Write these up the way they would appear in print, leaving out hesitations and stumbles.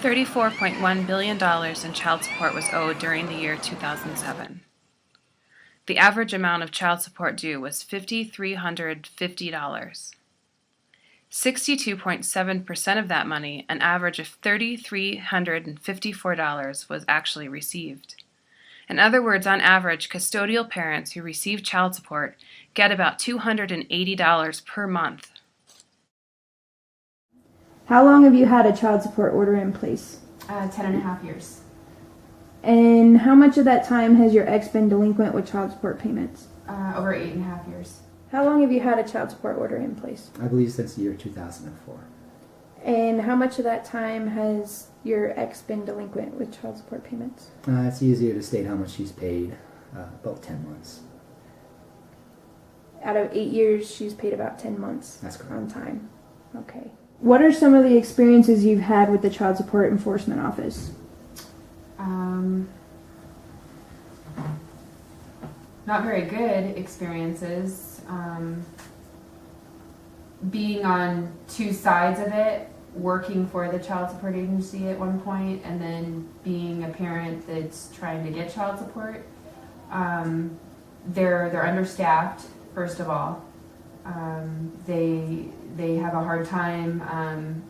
$34.1 billion in child support was owed during the year 2007. The average amount of child support due was $5,350. 62.7% of that money, an average of $3,354, was actually received. In other words, on average, custodial parents who receive child support get about $280 per month. How long have you had a child support order in place? 10.5 years. And how much of that time has your ex been delinquent with child support payments? Over 8.5 years. How long have you had a child support order in place? I believe since the year 2004. And how much of that time has your ex been delinquent with child support payments? It's easier to state how much she's paid, about 10 months. Out of 8 years, she's paid about 10 months. That's correct. On time. Okay. What are some of the experiences you've had with the Child Support Enforcement Office? Not very good experiences. Being on two sides of it, working for the child support agency at one point, and then being a parent that's trying to get child support. They're understaffed, first of all. They have a hard time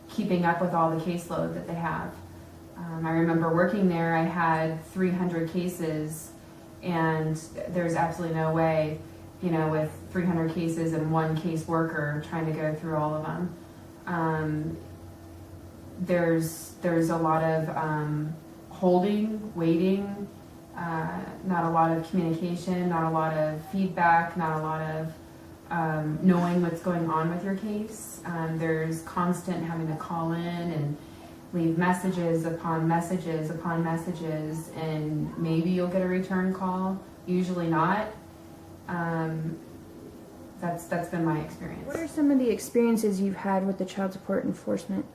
keeping up with all the caseload that they have. I remember working there, I had 300 cases, and there's absolutely no way, with 300 cases and one caseworker trying to go through all of them. There's a lot of holding, waiting, not a lot of communication, not a lot of feedback, not a lot of knowing what's going on with your case. There's constant having to call in and leave messages upon messages upon messages, and maybe you'll get a return call, usually not. That's been my experience. What are some of the experiences you've had with the Child Support Enforcement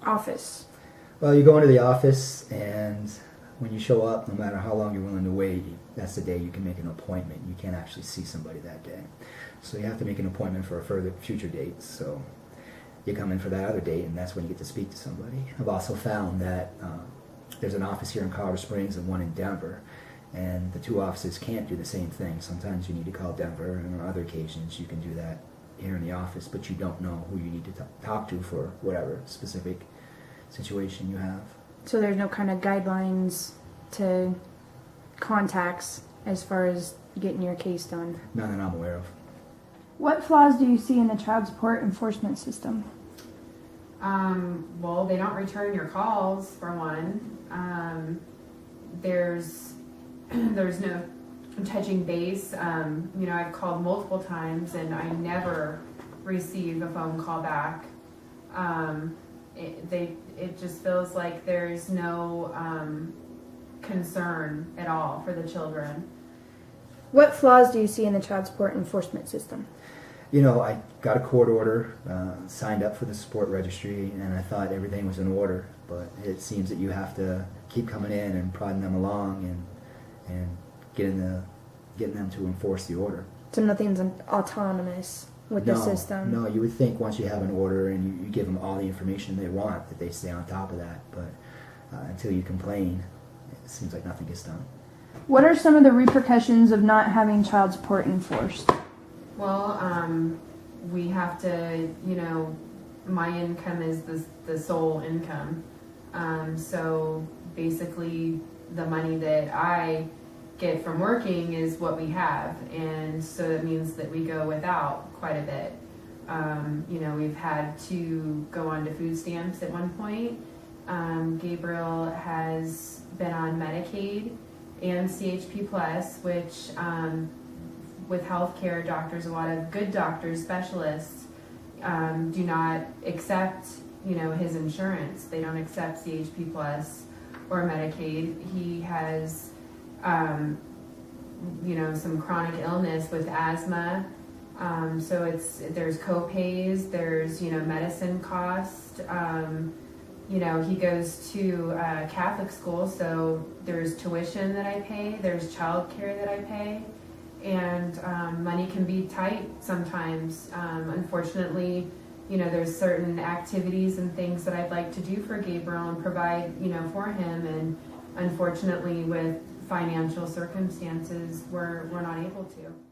Office? Well, you go into the office, and when you show up, no matter how long you're willing to wait, that's the day you can make an appointment. You can't actually see somebody that day. So you have to make an appointment for a future date. So you come in for that other date, and that's when you get to speak to somebody. I've also found that there's an office here in Colorado Springs and one in Denver, and the two offices can't do the same thing. Sometimes you need to call Denver, and on other occasions you can do that here in the office, but you don't know who you need to talk to for whatever specific situation you have. So there's no kind of guidelines to contacts as far as getting your case done? None that I'm aware of. What flaws do you see in the child support enforcement system? Well, they don't return your calls, for one. There's no touching base. I've called multiple times and I never receive a phone call back. It just feels like there's no concern at all for the children. What flaws do you see in the child support enforcement system? I got a court order, signed up for the support registry, and I thought everything was in order, but it seems that you have to keep coming in and prodding them along and getting them to enforce the order. So nothing's autonomous with the system? No, you would think once you have an order and you give them all the information they want that they stay on top of that, but until you complain, it seems like nothing gets done. What are some of the repercussions of not having child support enforced? Well, we have to, my income is the sole income. So basically the money that I get from working is what we have. And so it means that we go without quite a bit. We've had to go on to food stamps at one point. Gabriel has been on Medicaid and CHP Plus, which with healthcare doctors, a lot of good doctors, specialists, do not accept, his insurance. They don't accept CHP Plus or Medicaid. He has, some chronic illness with asthma. So there's co-pays, there's, medicine cost. He goes to Catholic school, so there's tuition that I pay, there's child care that I pay. And money can be tight sometimes. Unfortunately, you know, there's certain activities and things that I'd like to do for Gabriel and provide, you know, for him. And unfortunately, with financial circumstances, we're not able to.